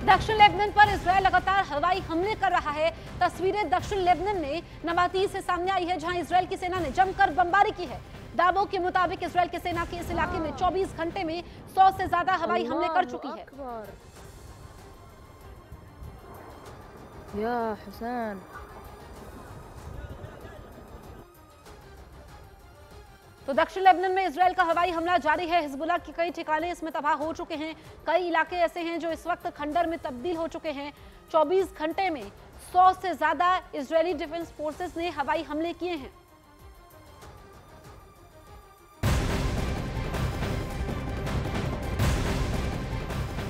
दक्षिण लेबनान पर इजरायल लगातार हवाई हमले कर रहा है। तस्वीरें दक्षिण लेबनान में नवातीज से सामने आई है, जहां इजरायल की सेना ने जमकर बमबारी की है। दावों के मुताबिक इजरायल की सेना के इस इलाके में 24 घंटे में 100 से ज्यादा हवाई हमले कर चुकी है। या हुसैन, तो दक्षिण लेबनान में इजरायल का हवाई हमला जारी है। हिजबुल्लाह के कई ठिकाने इसमें तबाह हो चुके हैं। कई इलाके ऐसे हैं जो इस वक्त खंडर में तब्दील हो चुके हैं। 24 घंटे में 100 से ज्यादा इजरायली डिफेंस फोर्सेस ने हवाई हमले किए हैं।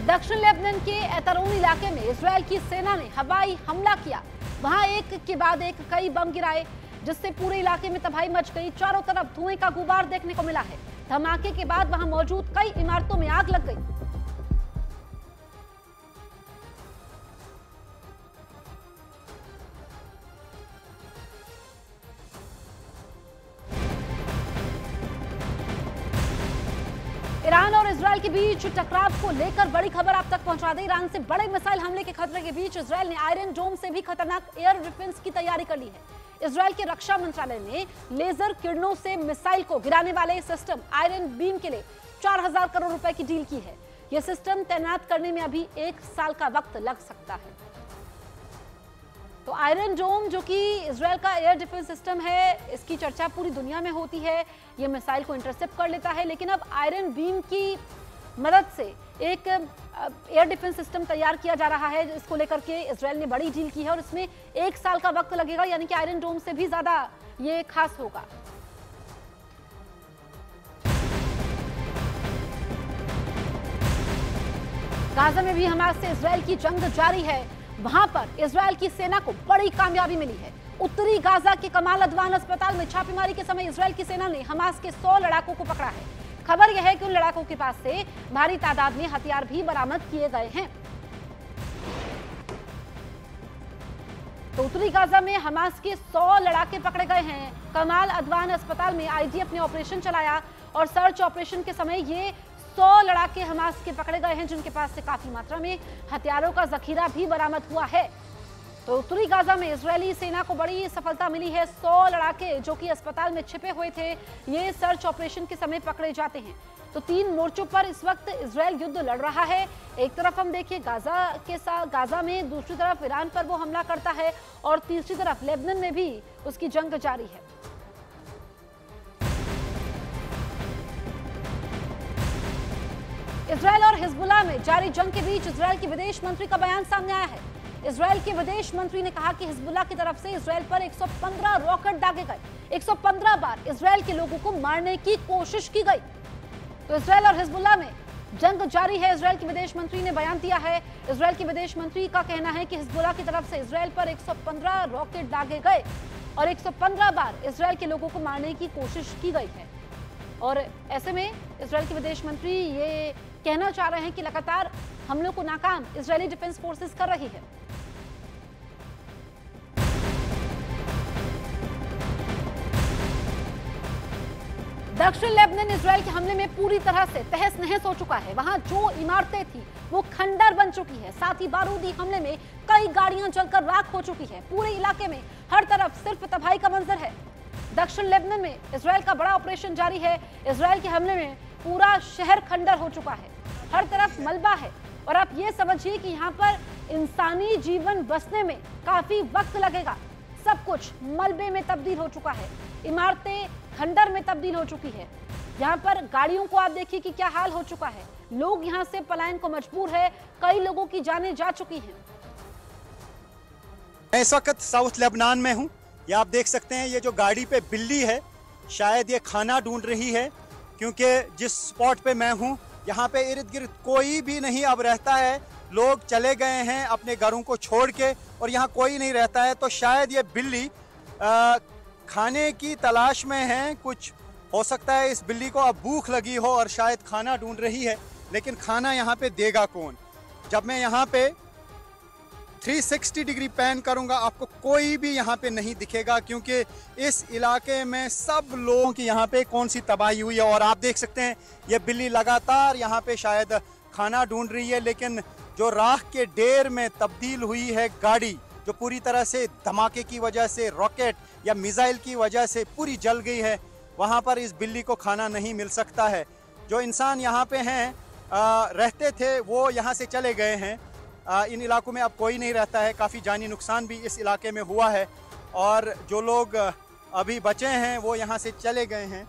दक्षिण लेबनान के एतरोन इलाके में इजरायल की सेना ने हवाई हमला किया। वहां एक के बाद एक कई बम गिराए, जिससे पूरे इलाके में तबाही मच गई। चारों तरफ धुएं का गुबार देखने को मिला है। धमाके के बाद वहां मौजूद कई इमारतों में आग लग गई। ईरान और इजरायल के बीच टकराव को लेकर बड़ी खबर आप तक पहुंचा दें। ईरान से बड़े मिसाइल हमले के खतरे के बीच इजरायल ने आयरन डोम से भी खतरनाक एयर डिफेंस की तैयारी कर ली है। इजरायल के रक्षा मंत्रालय ने लेजर किरणों से मिसाइल को गिराने वाले सिस्टम आयरन बीम के लिए 4000 करोड़ रुपए की डील की है। यह सिस्टम तैनात करने में अभी 1 साल का वक्त लग सकता है। तो आयरन डोम जो कि इजरायल का एयर डिफेंस सिस्टम है, इसकी चर्चा पूरी दुनिया में होती है। यह मिसाइल को इंटरसेप्ट कर लेता है, लेकिन अब आयरन बीम की मदद से एक एयर डिफेंस सिस्टम तैयार किया जा रहा है। इसको लेकर के इजरायल ने बड़ी डील की है और इसमें 1 साल का वक्त लगेगा, यानी कि आयरन डोम से भी ज्यादा ये खास होगा। गाजा में भी हमास से इजरायल की जंग जारी है। वहां पर इजरायल की सेना को बड़ी कामयाबी मिली है। उत्तरी गाजा के कमाल अदवान अस्पताल में छापेमारी के समय इजरायल की सेना ने हमास के 100 लड़ाकों को पकड़ा है। खबर यह है कि उन लड़ाकों के पास से भारी तादाद में हथियार भी बरामद किए गए हैं। तो उत्तरी गाजा में हमास के 100 लड़ाके पकड़े गए हैं। कमाल अदवान अस्पताल में आईडीएफ ने ऑपरेशन चलाया और सर्च ऑपरेशन के समय ये 100 लड़ाके हमास के पकड़े गए हैं, जिनके पास से काफी मात्रा में हथियारों का जखीरा भी बरामद हुआ है। तो उत्तरी गाजा में इजरायली सेना को बड़ी सफलता मिली है। 100 लड़ाके जो कि अस्पताल में छिपे हुए थे, ये सर्च ऑपरेशन के समय पकड़े जाते हैं। तो 3 मोर्चों पर इस वक्त इजरायल युद्ध लड़ रहा है। एक तरफ हम देखिए गाजा के साथ गाजा में, दूसरी तरफ ईरान पर वो हमला करता है और तीसरी तरफ लेबनान में भी उसकी जंग जारी है। इजरायल और हिजबुल्लाह में जारी जंग के बीच इजरायल के विदेश मंत्री का बयान सामने आया है। इजरायल के विदेश मंत्री ने कहा कि हिजबुल्लाह की तरफ से इजरायल पर 115 रॉकेट दागे गए। 115 बार इजरायल के लोगों को मारने की कोशिश की गई। तो इजरायल और हिजबुल्लाह में जंग जारी है। इजरायल के विदेश मंत्री ने बयान दिया है। इजरायल के विदेश मंत्री का कहना है कि हिजबुल्लाह की तरफ से इजरायल पर 115 रॉकेट दागे गए और 115 बार इजरायल के लोगों को मारने की कोशिश की गई है। और ऐसे में इजरायल के विदेश मंत्री ये कहना चाह रहे हैं कि लगातार हमलों को नाकाम इजरायली डिफेंस फोर्सेस कर रही है। दक्षिण लेबनान इजरायल के हमले में पूरी तरह से तहस नहस हो चुका है। वहां जो इमारतें थी वो खंडर बन चुकी है। साथ ही बारूदी हमले में कई गाड़ियां जलकर राख हो चुकी है। पूरे इलाके में हर तरफ सिर्फ तबाही का मंजर है। दक्षिण लेबनान में इजरायल का बड़ा ऑपरेशन जारी है। इजरायल के हमले में पूरा शहर खंडर हो चुका है। हर तरफ मलबा है और आप ये समझिए कि यहाँ पर इंसानी जीवन बसने में काफी वक्त लगेगा। सब कुछ मलबे में तब्दील हो चुका है। इमारतें खंडर में तब्दील हो चुकी है। यहाँ पर गाड़ियों को आप देखिए कि क्या हाल हो चुका है। लोग यहाँ से पलायन को मजबूर है। कई लोगों की जानें जा चुकी हैं। मैं इस वक्त साउथ लेबनान में हूँ। ये आप देख सकते हैं, ये जो गाड़ी पे बिल्ली है, शायद ये खाना ढूंढ रही है, क्योंकि जिस स्पॉट पे मैं हूँ यहाँ पे इर्द गिर्द कोई भी नहीं अब रहता है। लोग चले गए हैं अपने घरों को छोड़ के और यहाँ कोई नहीं रहता है। तो शायद ये बिल्ली खाने की तलाश में है। कुछ हो सकता है इस बिल्ली को अब भूख लगी हो और शायद खाना ढूंढ रही है, लेकिन खाना यहाँ पे देगा कौन? जब मैं यहाँ पे 360 डिग्री पैन करूंगा, आपको कोई भी यहाँ पे नहीं दिखेगा, क्योंकि इस इलाके में सब लोगों की यहाँ पे कौन सी तबाही हुई है। और आप देख सकते हैं ये बिल्ली लगातार यहाँ पे शायद खाना ढूंढ रही है, लेकिन जो राख के ढेर में तब्दील हुई है गाड़ी, जो पूरी तरह से धमाके की वजह से, रॉकेट या मिसाइल की वजह से पूरी जल गई है, वहाँ पर इस बिल्ली को खाना नहीं मिल सकता है। जो इंसान यहाँ पे हैं रहते थे वो यहाँ से चले गए हैं। इन इलाकों में अब कोई नहीं रहता है। काफ़ी जानी नुकसान भी इस इलाके में हुआ है और जो लोग अभी बचे हैं वो यहाँ से चले गए हैं।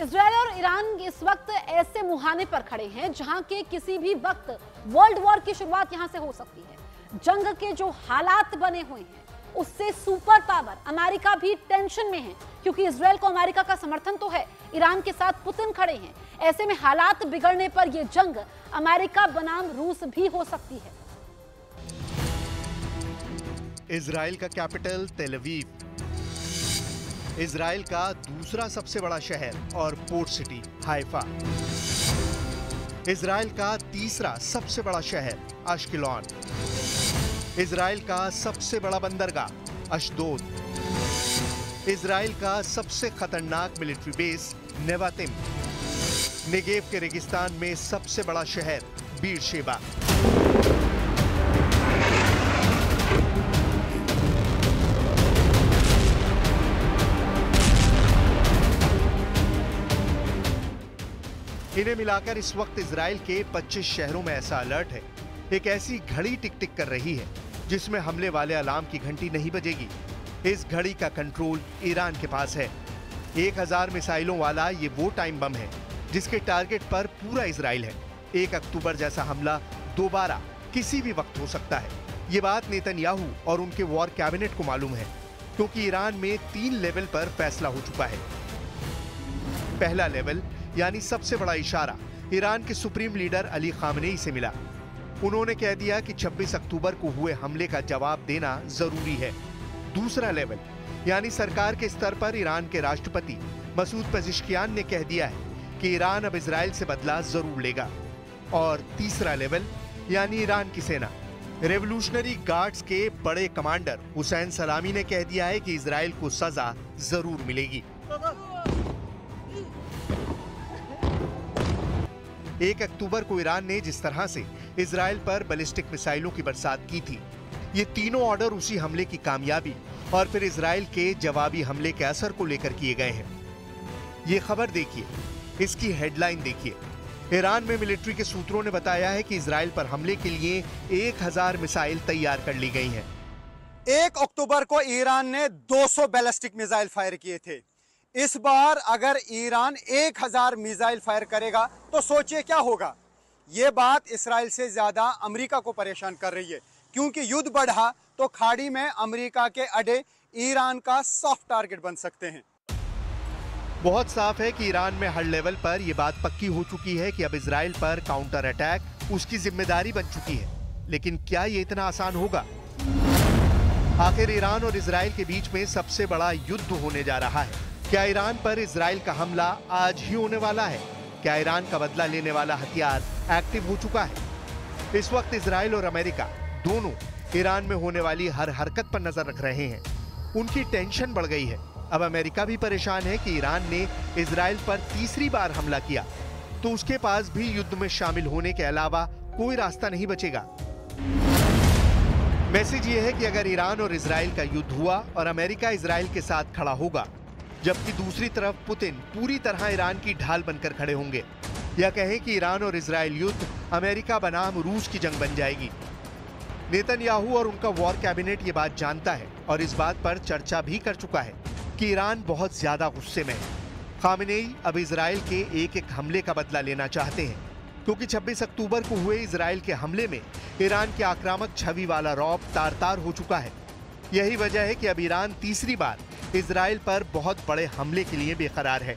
इजराइल और ईरान इस वक्त ऐसे मुहाने पर खड़े हैं जहां के किसी भी वक्त वर्ल्ड वॉर की शुरुआत यहां से हो सकती है। जंग के जो हालात बने हुए हैं उससे सुपर पावर अमेरिका भी टेंशन में है, क्योंकि इजराइल को अमेरिका का समर्थन तो है, ईरान के साथ पुतिन खड़े हैं। ऐसे में हालात बिगड़ने पर यह जंग अमेरिका बनाम रूस भी हो सकती है। इजराइल का कैपिटल तेल अवीव, इजराइल का दूसरा सबसे बड़ा शहर और पोर्ट सिटी हाइफा, इजराइल का तीसरा सबसे बड़ा शहर अश्केलॉन, इजराइल का सबसे बड़ा बंदरगाह अशदोद, इजराइल का सबसे खतरनाक मिलिट्री बेस नेवातिम, नेगेव के रेगिस्तान में सबसे बड़ा शहर बीरशेबा। इन्हें मिलाकर इस वक्त इजराइल के 25 शहरों में ऐसा अलर्ट है, एक ऐसी घड़ी टिक टिक कर रही है जिसमें हमले वाले अलार्म की घंटी नहीं बजेगी। इस घड़ी का कंट्रोल ईरान के पास है। 1000 मिसाइलों वाला ये वो टाइम बम है जिसके टारगेट पर पूरा इजराइल है। 1 अक्टूबर जैसा हमला दोबारा किसी भी वक्त हो सकता है। ये बात नेतन्याहू और उनके वॉर कैबिनेट को मालूम है, क्योंकि ईरान में 3 लेवल पर फैसला हो चुका है। पहला लेवल यानी सबसे बड़ा इशारा ईरान के सुप्रीम लीडर अली खामनेई से मिला। उन्होंने कह दिया कि 26 अक्टूबर को हुए हमले का जवाब देना जरूरी है। दूसरा लेवल यानी सरकार के स्तर पर ईरान के राष्ट्रपति मसूद पेजिशकियान ने कह दिया है कि ईरान अब इजराइल से बदला जरूर लेगा। और तीसरा लेवल यानी ईरान की सेना, रेवोल्यूशनरी गार्ड्स के बड़े कमांडर हुसैन सलामी ने कह दिया है कि इजराइल को सजा जरूर मिलेगी। 1 अक्टूबर को ईरान ने जिस तरह से इजराइल पर बैलिस्टिक मिसाइलों की बरसात की थी, ये तीनों ऑर्डर उसी हमले की कामयाबी और फिर इजराइल के जवाबी हमले के असर को लेकर किए गए हैं। ये खबर देखिए, इसकी हेडलाइन देखिए। ईरान में मिलिट्री के सूत्रों ने बताया है कि इजराइल पर हमले के लिए 1000 मिसाइल तैयार कर ली गई हैं। 1 अक्टूबर को ईरान ने 200 बैलिस्टिक मिसाइल फायर किए थे। इस बार अगर ईरान 1000 मिसाइल फायर करेगा तो सोचिए क्या होगा। ये बात इस्राइल से ज्यादा अमेरिका को परेशान कर रही है, क्योंकि युद्ध बढ़ा तो खाड़ी में अमेरिका के अड्डे ईरान का सॉफ्ट टारगेट बन सकते हैं। बहुत साफ है कि ईरान में हर लेवल पर यह बात पक्की हो चुकी है कि अब इजराइल पर काउंटर अटैक उसकी जिम्मेदारी बन चुकी है। लेकिन क्या ये इतना आसान होगा? आखिर ईरान और इजराइल के बीच में सबसे बड़ा युद्ध होने जा रहा है। क्या ईरान पर इजराइल का हमला आज ही होने वाला है? क्या ईरान का बदला लेने वाला हथियार एक्टिव हो चुका है? इस वक्त इजराइल और अमेरिका दोनों ईरान में होने वाली हर हरकत पर नजर रख रहे हैं। उनकी टेंशन बढ़ गई है। अब अमेरिका भी परेशान है कि ईरान ने इजराइल पर तीसरी बार हमला किया तो उसके पास भी युद्ध में शामिल होने के अलावा कोई रास्ता नहीं बचेगा। मैसेज ये है कि अगर ईरान और इजराइल का युद्ध हुआ और अमेरिका इजराइल के साथ खड़ा होगा, जबकि दूसरी तरफ पुतिन पूरी तरह ईरान की ढाल बनकर खड़े होंगे, या कहें कि ईरान और इजराइल युद्ध अमेरिका बनाम रूस की जंग बन जाएगी। नेतन्याहू और उनका वॉर कैबिनेट ये बात जानता है और इस बात पर चर्चा भी कर चुका है कि ईरान बहुत ज्यादा गुस्से में है। खामेनेई अब इजराइल के एक एक हमले का बदला लेना चाहते हैं, क्योंकि 26 अक्टूबर को हुए इजराइल के हमले में ईरान के आक्रामक छवि वाला रौब तार तार हो चुका है। यही वजह है कि अब ईरान तीसरी बार इजराइल पर बहुत बड़े हमले के लिए बेकरार है।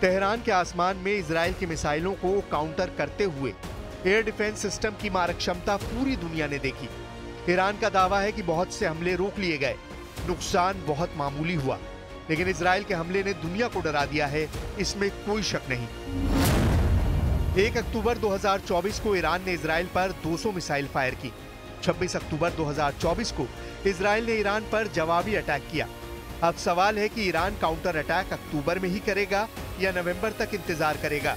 तेहरान के आसमान में इजराइल की मिसाइलों को काउंटर करते हुए एयर डिफेंस सिस्टम की मारक क्षमता पूरी दुनिया ने देखी। ईरान का दावा है कि बहुत से हमले रोक लिए गए, नुकसान बहुत मामूली हुआ, लेकिन इजराइल के हमले ने दुनिया को डरा दिया है, इसमें कोई शक नहीं। 1 अक्टूबर 2024 को ईरान ने इजराइल पर 200 मिसाइल फायर की। 26 अक्टूबर 2024 को इजराइल ने ईरान पर जवाबी अटैक किया। अब सवाल है कि ईरान काउंटर अटैक अक्टूबर में ही करेगा या नवंबर तक इंतजार करेगा।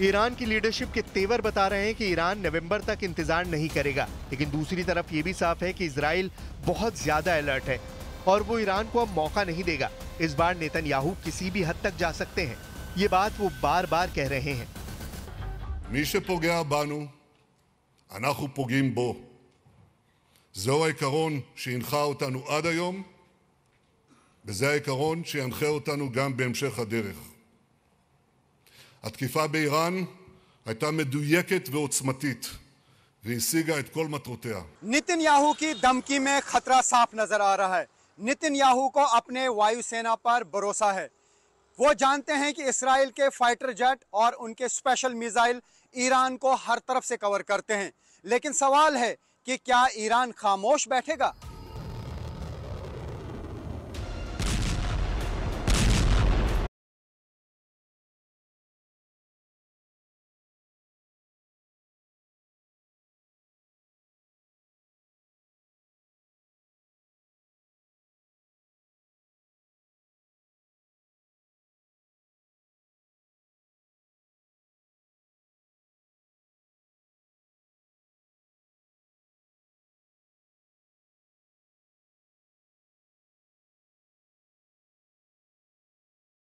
ईरान की लीडरशिप के तेवर बता रहे हैं कि ईरान नवंबर तक इंतजार नहीं करेगा, लेकिन दूसरी तरफ ये भी साफ है कि इजराइल बहुत ज्यादा अलर्ट है और वो ईरान को अब मौका नहीं देगा। इस बार नेतन्याहू किसी भी हद तक जा सकते हैं, ये बात वो बार बार कह रहे हैं। מי שפוגע בנו, אנחנו פוגעים בו. זהו העיקרון שהנחה אותנו עד היום, וזה העיקרון שינחה אותנו גם בהמשך הדרך. התקיפה באיראן הייתה מדויקת ועוצמתית, והשיגה את כל מטרותיה. नेतन्याहू की धमकी में खतरा साफ नजर आ रहा है। नेतन्याहू को अपने वायुसेना पर भरोसा है। वो जानते हैं कि इसराइल के फाइटर जेट और उनके स्पेशल मिसाइल ईरान को हर तरफ से कवर करते हैं, लेकिन सवाल है कि क्या ईरान खामोश बैठेगा?